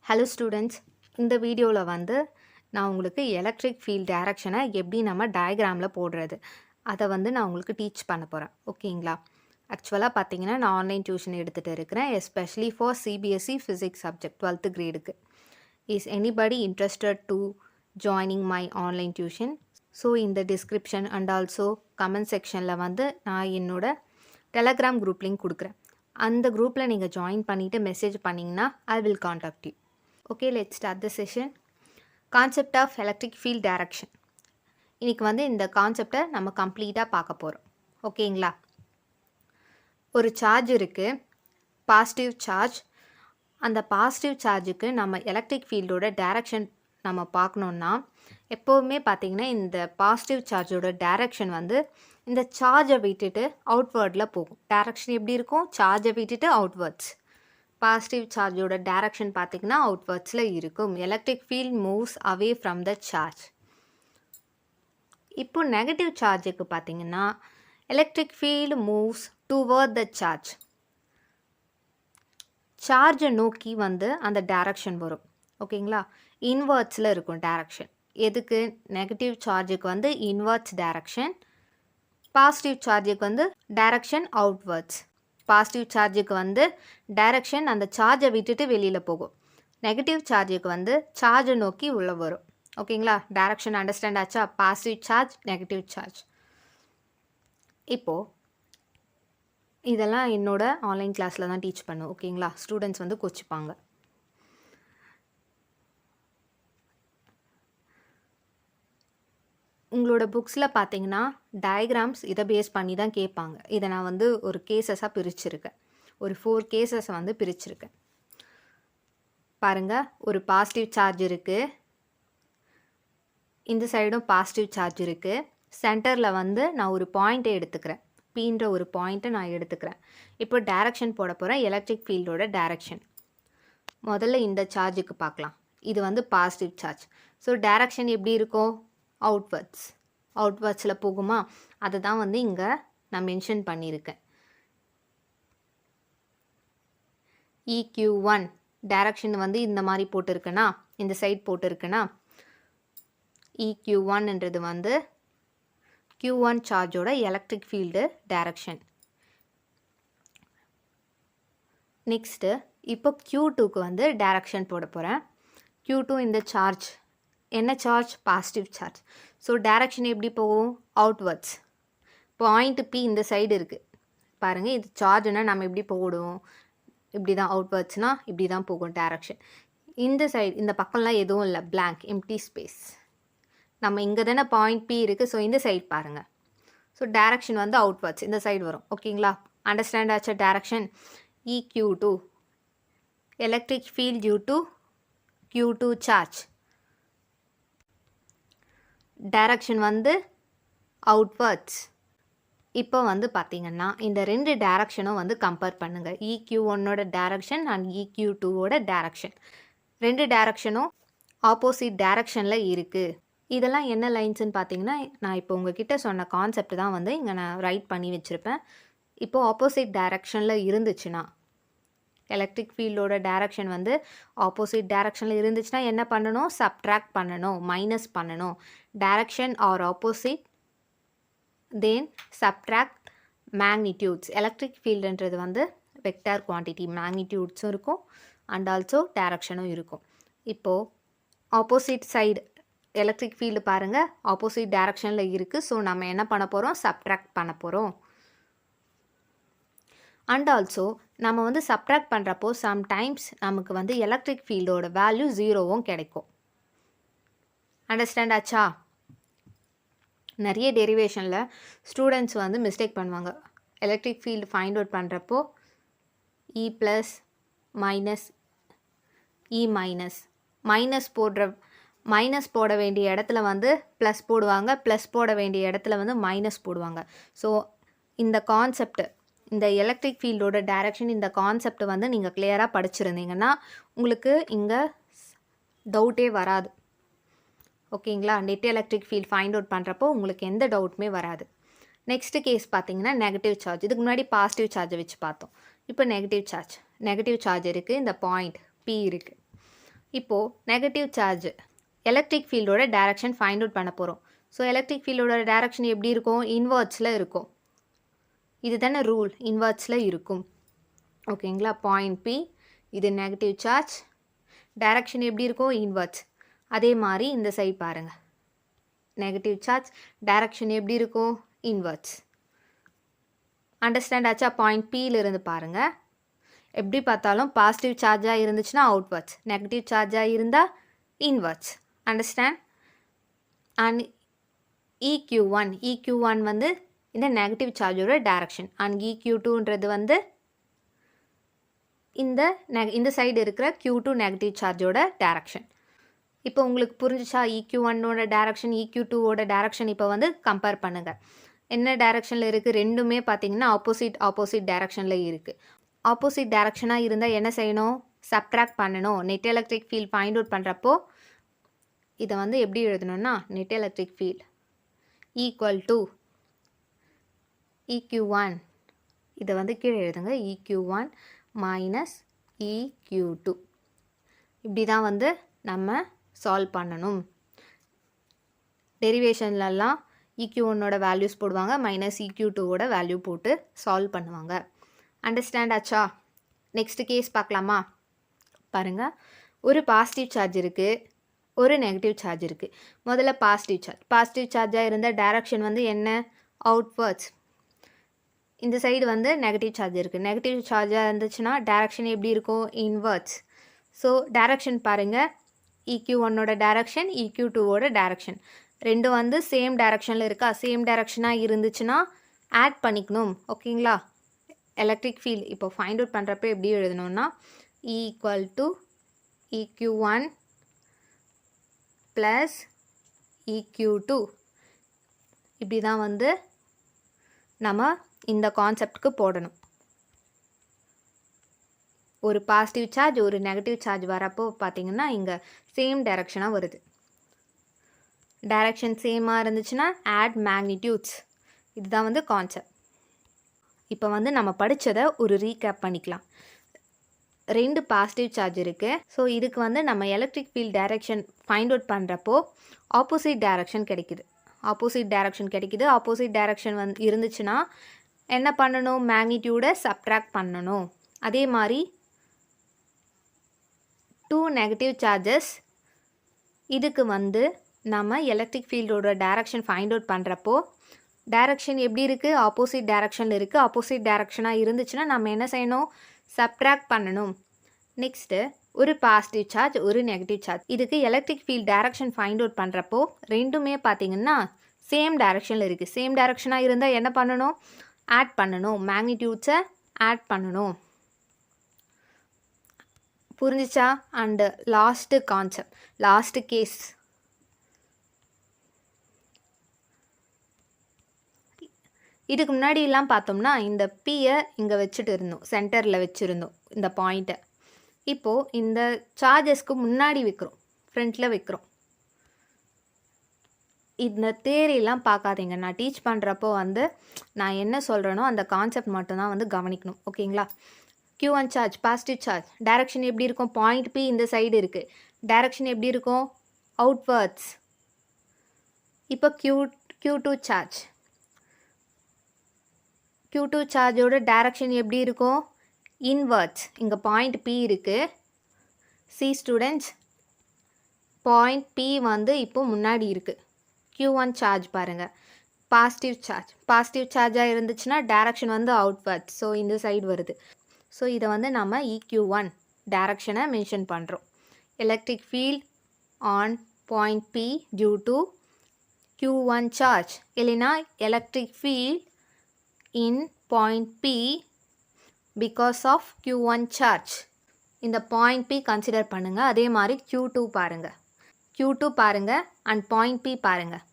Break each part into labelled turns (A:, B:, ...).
A: Hello students, இந்த வீடியோவில் நான் உங்களுக்கு எலக்ட்ரிக் ஃபீல்ட் டைரக்ஷனை எப்படி நம்ம டயக்ராமில் போடுறது அதை நான் உங்களுக்கு டீச் பண்ண போகிறேன். ஓகேங்களா? ஆக்சுவலாக பார்த்தீங்கன்னா நான் ஆன்லைன் டியூஷன் எடுத்துகிட்டு இருக்கிறேன், especially for CBSE physics subject 12th கிரேடுக்கு. Is anybody interested to joining my online tuition? So இந்த டிஸ்கிரிப்ஷன் அண்ட் ஆல்சோ கமெண்ட் செக்ஷனில் நான் என்னோட டெலகிராம் குரூப் லிங்க் கொடுக்குறேன். அந்த குரூப்பில் நீங்கள் ஜாயின் பண்ணிவிட்டு மெசேஜ் பண்ணிங்கன்னா I will contact you. Okay, let's start the session. Concept of electric field direction. இன்னைக்கு இந்த கான்செப்டை நம்ம கம்ப்ளீட்டாக பார்க்க போகிறோம். ஓகேங்களா? ஒரு சார்ஜ் இருக்குது, பாசிட்டிவ் சார்ஜ். அந்த பாசிட்டிவ் சார்ஜுக்கு நம்ம எலக்ட்ரிக் ஃபீல்டோட டைரக்ஷன் நம்ம பார்க்கணுன்னா எப்போவுமே பார்த்திங்கன்னா இந்த பாசிட்டிவ் சார்ஜோட டைரக்ஷன் இந்த சார்ஜை விட்டுட்டு அவுட்வேர்டில் போகும். டைரக்ஷன் எப்படி இருக்கும்? சார்ஜை விட்டுட்டு அவுட்வேர்ட்ஸ். பாசிட்டிவ் சார்ஜோட டைரக்ஷன் பார்த்திங்கன்னா அவுட்வர்ட்ஸில் இருக்கும். Electric field moves away from the charge. இப்போ நெகட்டிவ் சார்ஜுக்கு பார்த்திங்கன்னா எலக்ட்ரிக் ஃபீல்டு மூவ்ஸ் டுவர்ட் த சார்ஜ். சார்ஜை நோக்கி அந்த டைரக்ஷன் வரும். ஓகேங்களா? இன்வர்ட்ஸில் இருக்கும் டைரக்ஷன். எதுக்கு? நெகட்டிவ் சார்ஜுக்கு இன்வர்ட்ஸ் டைரக்ஷன், பாசிட்டிவ் சார்ஜுக்கு டைரக்ஷன் அவுட்வர்ட்ஸ். பாசிட்டிவ் சார்ஜுக்கு டைரக்ஷன் அந்த சார்ஜை விட்டுட்டு வெளியில் போகும். நெகட்டிவ் சார்ஜுக்கு சார்ஜை நோக்கி உள்ளே வரும். ஓகேங்களா? டைரக்ஷன் அண்டர்ஸ்டாண்ட் ஆச்சா? Positive charge, negative charge. இப்போது இதெல்லாம் என்னோட ஆன்லைன் கிளாஸில் தான் டீச் பண்ணும். ஓகேங்களா? ஸ்டூடெண்ட்ஸ் கொச்சிப்பாங்க. உங்களோட புக்ஸில் பார்த்தீங்கன்னா டயக்ராம்ஸ் இதை பேஸ் பண்ணி தான் கேட்பாங்க. இதை நான் ஒரு கேசஸாக பிரிச்சுருக்கேன். ஒரு 4 கேசஸை பிரிச்சுருக்கேன். பாருங்கள், ஒரு பாசிட்டிவ் சார்ஜ் இருக்குது, இந்த சைடும் பாசிட்டிவ் சார்ஜ் இருக்குது. சென்டரில் நான் ஒரு பாயிண்ட்டை எடுத்துக்கிறேன், பீன்ற ஒரு பாயிண்ட்டை நான் எடுத்துக்கிறேன். இப்போ டைரக்ஷன் போட போகிறேன், எலக்ட்ரிக் ஃபீல்டோட டைரக்ஷன். முதல்ல இந்த சார்ஜுக்கு பார்க்கலாம். இது பாசிட்டிவ் சார்ஜ். ஸோ டைரக்ஷன் எப்படி இருக்கும்? அவுட்வர்ட்ஸில் போகுமா? அதை தான் இங்கே நான் மென்ஷன் பண்ணியிருக்கேன். EQ1 டைரக்ஷன் இந்த மாதிரி போட்டிருக்குன்னா, இந்த சைட் போட்டிருக்குன்னா EQ1ன்றது Q1 சார்ஜோட எலக்ட்ரிக் ஃபீல்டு டைரக்ஷன். நெக்ஸ்ட்டு இப்போ Q2க்கு டைரக்ஷன் போட போகிறேன். Q2 இந்த சார்ஜ் என்ன charge? Positive charge. So direction எப்படி போகும்? அவுட்வர்ட்ஸ். பாயிண்ட் P இந்த சைடு இருக்குது பாருங்கள். இது சார்ஜ்னால் நம்ம எப்படி போடுவோம்? இப்படி தான். அவுட்வர்ட்ஸ்னால் இப்படி தான் போகும் டைரக்ஷன். இந்த சைடு இந்த பக்கம்லாம் எதுவும் இல்லை, பிளாங்க், எம்டி ஸ்பேஸ். நம்ம இங்கே தானே பாயிண்ட் P இருக்குது. ஸோ இந்த சைடு பாருங்கள். ஸோ டைரக்ஷன் அவுட்வர்ட்ஸ் இந்த சைடு வரும். ஓகேங்களா? அண்டர்ஸ்டாண்ட் ஆச்சா? Direction EQ2 electric field due to Q2 charge. Direction outwards. இப்போ பார்த்தீங்கன்னா இந்த ரெண்டு டைரக்ஷனும் கம்பேர் பண்ணுங்கள். EQ1ஓட டைரக்ஷன் அண்ட் EQ2ஓட டைரக்ஷன். ரெண்டு டைரக்ஷனும் ஆப்போசிட் டைரக்ஷனில் இருக்குது. இதெல்லாம் என்ன லைன்ஸ்ன்னு பார்த்தீங்கன்னா, நான் இப்போ உங்ககிட்ட சொன்ன கான்செப்ட் தான் இங்கே நான் ரைட் பண்ணி வச்சுருப்பேன். இப்போது ஆப்போசிட் டைரக்ஷனில் இருந்துச்சுன்னா, எலக்ட்ரிக் ஃபீல்டோட டைரக்ஷன் ஆப்போசிட் டைரக்ஷனில் இருந்துச்சுன்னா என்ன பண்ணணும்? சப்ட்ராக்ட் பண்ணணும், மைனஸ் பண்ணணும். Direction are opposite, then subtract magnitudes. Electric ஃபீல்டுன்றது வெக்டார் குவான்டிட்டி, மேக்னிடியூட்ஸும் இருக்கும் அண்ட் ஆல்சோ டைரக்ஷனும் இருக்கும். இப்போது ஆப்போசிட் சைடு எலக்ட்ரிக் ஃபீல்டு பாருங்கள், ஆப்போசிட் டைரக்ஷனில் இருக்குது. ஸோ நம்ம என்ன பண்ண போகிறோம்? சப்ட்ராக்ட் பண்ண போகிறோம். அண்ட் ஆல்சோ நம்ம சப்ட்ராக்ட் பண்ணுறப்போ சம்டைம்ஸ் நமக்கு எலக்ட்ரிக் ஃபீல்டோட வேல்யூ 0வும் கிடைக்கும். அண்டர்ஸ்டாண்ட் ஆச்சா? நிறைய டெரிவேஷனில் ஸ்டூடெண்ட்ஸ் மிஸ்டேக் பண்ணுவாங்க. எலக்ட்ரிக் ஃபீல்டு ஃபைண்ட் அவுட் பண்ணுறப்போ E plus minus E minus minus போட வேண்டிய இடத்துல ப்ளஸ் போடுவாங்க, ப்ளஸ் போட வேண்டிய இடத்துல மைனஸ் போடுவாங்க. ஸோ இந்த கான்செப்ட், இந்த எலக்ட்ரிக் ஃபீல்டோட டைரக்ஷன், இந்த கான்செப்ட் நீங்கள் கிளியராக படிச்சிருந்தீங்கன்னா உங்களுக்கு இங்கே டவுட்டே வராது. ஓகேங்களா? Net electric field find out பண்ணுறப்போ உங்களுக்கு எந்த டவுட்டுமே வராது. நெக்ஸ்ட்டு கேஸ் பார்த்தீங்கன்னா நெகட்டிவ் சார்ஜ். இதுக்கு முன்னாடி பாசிட்டிவ் சார்ஜை வச்சு பார்த்தோம். இப்போ நெகட்டிவ் சார்ஜ் இருக்குது, இந்த பாயிண்ட் P இருக்குது. இப்போது நெகட்டிவ் சார்ஜ் எலக்ட்ரிக் ஃபீல்டோட டைரக்ஷன் ஃபைண்ட் அவுட் பண்ண போகிறோம். ஸோ எலக்ட்ரிக் ஃபீல்டோட டைரக்ஷன் எப்படி இருக்கும்? இன்வெர்ட்ஸில் இருக்கும். இது தானே ரூல், இன்வெர்ட்ஸில் இருக்கும். ஓகேங்களா? பாயிண்ட் பி, இது நெகட்டிவ் சார்ஜ், டைரக்ஷன் எப்படி இருக்கும்? இன்வெர்ட்ஸ். அதே மாதிரி இந்த சைட் பாருங்கள், நெகட்டிவ் சார்ஜ், டைரக்ஷன் எப்படி இருக்கும்? இன்வெர்ட்ஸ். அண்டர்ஸ்டாண்ட் ஆச்சா? பாயிண்ட் பியிலிருந்து பாருங்கள். எப்படி பார்த்தாலும் பாசிட்டிவ் சார்ஜாக இருந்துச்சுன்னா அவுட்வர்ட்ஸ், நெகட்டிவ் சார்ஜாக இருந்தால் இன்வெர்ட்ஸ். அண்டர்ஸ்டாண்ட்? அண்ட் EQ1 வந்து இந்த நெகட்டிவ் சார்ஜோட டைரக்ஷன், அண்ட் EQ2ன்றது வந்து இந்த சைடு இருக்கிற Q2 நெகட்டிவ் சார்ஜோட டைரக்ஷன். இப்போ உங்களுக்கு புரிஞ்சிச்சா? EQ1ஓட டைரக்ஷன், EQ2ஓட டைரக்ஷன் இப்போ வந்து கம்பேர் பண்ணுங்கள். என்ன டைரக்ஷனில் இருக்குது? ரெண்டுமே பார்த்தீங்கன்னா ஆப்போசிட் டைரக்ஷனில் இருக்குது. ஆப்போசிட் டைரக்ஷனாக இருந்தால் என்ன செய்யணும்? சப்ட்ராக்ட் பண்ணணும். Net electric field find out பண்ணுறப்போ இதை வந்து எப்படி எழுதணும்னா, net electric field equal to EQ1, இதை வந்து கீழே எழுதுங்க, EQ1 மைனஸ் EQ2. இப்படி தான் வந்து நம்ம சால்வ் பண்ணணும். டெரிவேஷன்லலாம் EQ1ஓட வேல்யூஸ் போடுவாங்க, மைனஸ் EQ2ஓட வேல்யூ போட்டு சால்வ் பண்ணுவாங்க. அண்டர்ஸ்டாண்ட் ஆச்சா? நெக்ஸ்ட் கேஸ் பார்க்கலாமா? பாருங்கள், ஒரு பாசிட்டிவ் சார்ஜ் இருக்குது, ஒரு நெகட்டிவ் சார்ஜ் இருக்குது. முதல்ல பாசிட்டிவ் சார்ஜாக இருந்த டைரக்ஷன் வந்து என்ன? அவுட்வர்ட்ஸ். இந்த சைடு வந்து நெகட்டிவ் சார்ஜ் இருக்குது. நெகட்டிவ் சார்ஜாக இருந்துச்சுன்னா டைரக்ஷன் எப்படி இருக்கும்? இன்வெர்ட்ஸ். ஸோ டைரக்ஷன் பாருங்கள், EQ1ஓட டைரக்ஷன், EQ2ஓட டைரக்ஷன் ரெண்டும் வந்து சேம் டைரக்ஷனில் இருக்கா? சேம் டைரக்ஷனாக இருந்துச்சுன்னா ஆட் பண்ணிக்கணும். ஓகேங்களா? எலக்ட்ரிக் ஃபீல்ட் இப்போ ஃபைண்ட் அவுட் பண்ணுறப்ப எப்படி எழுதணும்னா, equal to EQ1 plus EQ2. இப்படி தான் வந்து நம்ம இந்த கான்செப்டுக்கு போடணும். ஒரு பாசிட்டிவ் சார்ஜ், ஒரு நெகட்டிவ் சார்ஜ் வரப்போ பார்த்தீங்கன்னா இங்கே சேம் டைரக்ஷனாக வருது. டைரக்ஷன் சேமாக இருந்துச்சுன்னா ஆட் மேக்னிடியூட்ஸ். இதுதான் வந்து கான்செப்ட். இப்போ வந்து நம்ம படித்ததை ஒரு ரீகேப் பண்ணிக்கலாம். ரெண்டு பாசிட்டிவ் சார்ஜ் இருக்குது. ஸோ இதுக்கு வந்து நம்ம electric field direction find out பண்ணுறப்போ ஆப்போசிட் டைரக்ஷன் கிடைக்குது. ஆப்போசிட் டைரக்ஷன் வந்து இருந்துச்சுன்னா என்ன பண்ணணும்? மேக்னிடியூடை சப்ட்ராக்ட் பண்ணணும். அதே மாதிரி 2 நெகட்டிவ் சார்ஜஸ், இதுக்கு வந்து நம்ம எலக்ட்ரிக் ஃபீல்டோட டைரக்ஷன் ஃபைண்ட் அவுட் பண்ணுறப்போ டைரக்ஷன் எப்படி இருக்குது? ஆப்போசிட் டைரக்ஷனில் இருக்குது. ஆப்போசிட் டைரக்ஷனாக இருந்துச்சுன்னா நம்ம என்ன செய்யணும்? சப்ட்ராக்ட் பண்ணணும். நெக்ஸ்ட்டு ஒரு பாசிட்டிவ் சார்ஜ், ஒரு நெகட்டிவ் சார்ஜ், இதுக்கு electric field direction find out பண்ணுறப்போ ரெண்டுமே பார்த்தீங்கன்னா சேம் டைரக்ஷனில் இருக்குது. சேம் டைரக்ஷனாக இருந்தால் என்ன பண்ணணும்? ஆட் பண்ணணும். மேக்னிடியூட்ஸை ஆட் பண்ணணும். புரிஞ்சிச்சா? And last concept, last case. இதுக்கு முன்னாடியெல்லாம் பார்த்தோம்னா இந்த பியை இங்கே வச்சுட்டு இருந்தோம், சென்டரில் வச்சுருந்தோம் இந்த பாயிண்ட்டை. இப்போது இந்த சார்ஜஸ்க்கு முன்னாடி வைக்கிறோம், ஃப்ரண்ட்டில் வைக்கிறோம். இந்த தேரிலாம் பார்க்காதீங்க. நான் டீச் பண்ணுறப்போ வந்து நான் என்ன சொல்கிறேனோ அந்த கான்செப்ட் மட்டும்தான் வந்து கவனிக்கணும். ஓகேங்களா? Q1 charge, positive charge, direction எப்படி இருக்கும்? பாயிண்ட் பி இந்த சைடு இருக்குது, டைரக்ஷன் எப்படி இருக்கும்? அவுட்வர்ட்ஸ். இப்போ Q2 சார்ஜ், Q2 சார்ஜோட டைரக்ஷன் எப்படி இருக்கும்? இன்வெர்ட்ஸ். இங்கே பாயிண்ட் பி இருக்குது. சி ஸ்டூடெண்ட்ஸ், பாயிண்ட் பி வந்து இப்போ முன்னாடி இருக்குது. Q1 சார்ஜ் பாருங்கள், பாசிட்டிவ் சார்ஜாக இருந்துச்சுன்னா டைரக்ஷன் வந்து அவுட்வர்ட்ஸ். ஸோ இந்த சைடு வருது. ஸோ இதை வந்து நம்ம EQ1 டைரக்ஷனை மென்ஷன் பண்ணுறோம். Electric field on point P due to Q1 charge, இல்லைனா electric field in point P because of Q1 charge. இந்த பாயிண்ட் பி கன்சிடர் பண்ணுங்கள். அதே மாதிரி Q2 பாருங்கள் அண்ட் பாயிண்ட் பி பாருங்கள்.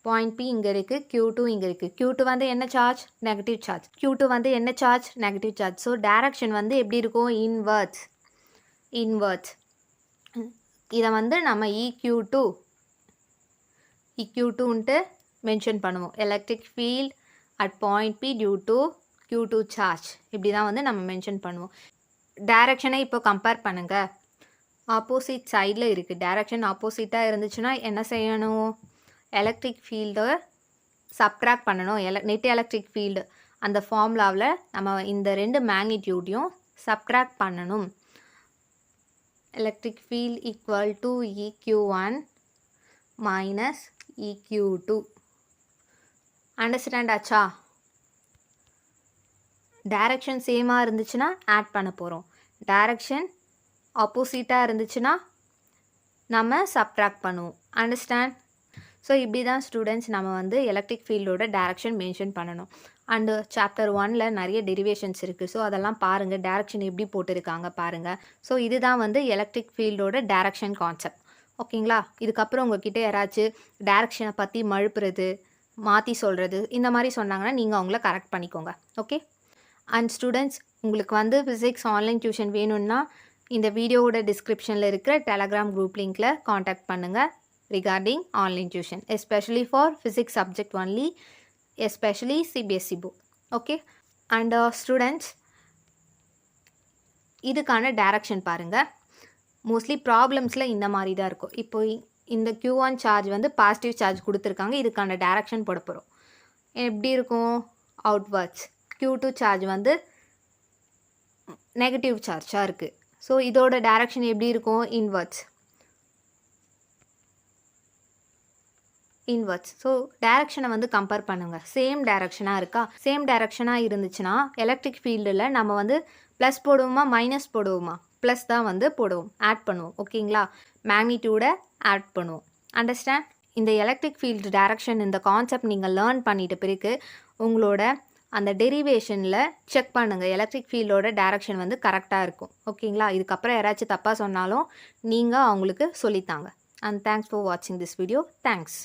A: பாயிண்ட் பி இங்கே இருக்குது, Q2 இங்கே இருக்குது. Q2 வந்து என்ன சார்ஜ்? Negative charge. Q2 வந்து என்ன charge? Negative charge. So direction வந்து எப்படி இருக்கும்? இன்வெர்ட்ஸ். இதை வந்து நம்ம EQ2ன்ட்டு மென்ஷன் பண்ணுவோம். Electric field at point P due to Q2 charge. இப்படி தான் வந்து நம்ம மென்ஷன் பண்ணுவோம். டைரக்ஷனை இப்போ கம்பேர் பண்ணுங்கள். ஆப்போசிட் சைடில் இருக்குது. டைரக்ஷன் ஆப்போசிட்டாக இருந்துச்சுன்னா என்ன செய்யணும்? எலக்ட்ரிக் ஃபீல்டை சப்ட்ராக்ட் பண்ணணும். நெட் எலக்ட்ரிக் ஃபீல்டு அந்த ஃபார்முலாவில் நம்ம இந்த 2 மேக்னிடியூடையும் சப்ட்ராக்ட் பண்ணணும். Electric field equal to EQ1 minus EQ2. Understand ஆச்சா? டைரக்ஷன் சேமாக இருந்துச்சுன்னா ஆட் பண்ண போகிறோம். டைரக்ஷன் ஆப்போசிட்டாக இருந்துச்சுன்னா நம்ம சப்ட்ராக்ட் பண்ணுவோம். அண்டர்ஸ்டாண்ட்? ஸோ இப்படி தான் ஸ்டூடெண்ட்ஸ் நம்ம வந்து எலக்ட்ரிக் ஃபீல்டோட டைரக்ஷன் மென்ஷன் பண்ணணும். அண்டு சாப்டர் 1ல் நிறைய டெரிவேஷன்ஸ் இருக்குது. ஸோ அதெல்லாம் பாருங்கள், டைரக்ஷன் எப்படி போட்டிருக்காங்க பாருங்கள். ஸோ இதுதான் வந்து எலக்ட்ரிக் ஃபீல்டோட டைரக்ஷன் கான்செப்ட். ஓகேங்களா? இதுக்கப்புறம் உங்ககிட்ட யாராச்சும் டைரக்ஷனை பற்றி மழுப்புறது, மாற்றி சொல்கிறது இந்த மாதிரி சொன்னாங்கன்னா நீங்கள் அவங்கள கரெக்ட் பண்ணிக்கோங்க. ஓகே? அண்ட் ஸ்டூடெண்ட்ஸ், உங்களுக்கு வந்து ஃபிசிக்ஸ் ஆன்லைன் டியூஷன் வேணும்னா இந்த வீடியோவோட டிஸ்கிரிப்ஷனில் இருக்கிற டெலகிராம் குரூப் லிங்க்கில் காண்டாக்ட் பண்ணுங்கள் regarding online tuition, especially for physics subject only, especially CBSE book. Okay? And students, இதுக்கான டைரக்ஷன் பாருங்கள். மோஸ்ட்லி ப்ராப்ளம்ஸில் இந்த மாதிரி தான் இருக்கும். இப்போ இந்த Q1 சார்ஜ் வந்து பாசிட்டிவ் சார்ஜ் கொடுத்துருக்காங்க. இதுக்கான டைரக்ஷன் போட போகிறோம். எப்படி இருக்கும்? அவுட்வர்ட்ஸ். Q2 சார்ஜ் வந்து நெகட்டிவ் சார்ஜாக இருக்குது. ஸோ இதோட டைரக்ஷன் எப்படி இருக்கும்? இன்வர்ட்ஸ். ஸோ டைரக்ஷனை வந்து கம்பேர் பண்ணுங்கள். சேம் டைரக்ஷனாக இருக்கா? சேம் டைரக்ஷனாக இருந்துச்சுன்னா எலக்ட்ரிக் ஃபீல்டில் நம்ம வந்து ப்ளஸ் போடுவோமா மைனஸ் போடுவோமா? ப்ளஸ் தான் வந்து போடுவோம், ஆட் பண்ணுவோம். ஓகேங்களா? மேக்னிடியூடை ஆட் பண்ணுவோம். அண்டர்ஸ்டாண்ட்? இந்த எலக்ட்ரிக் ஃபீல்டு டைரக்ஷன் இந்த கான்செப்ட் நீங்கள் லேர்ன் பண்ணிட்ட பிறகு உங்களோட அந்த டெரிவேஷனில் செக் பண்ணுங்கள். எலக்ட்ரிக் ஃபீல்டோட டைரக்ஷன் வந்து கரெக்டாக இருக்கும். ஓகேங்களா? இதுக்கப்புறம் யாராச்சும் தப்பாக சொன்னாலும் நீங்கள் அவங்களுக்கு சொல்லித்தாங்க. அண்ட் தேங்க்ஸ் ஃபார் வாட்சிங் திஸ் வீடியோ. தேங்க்ஸ்.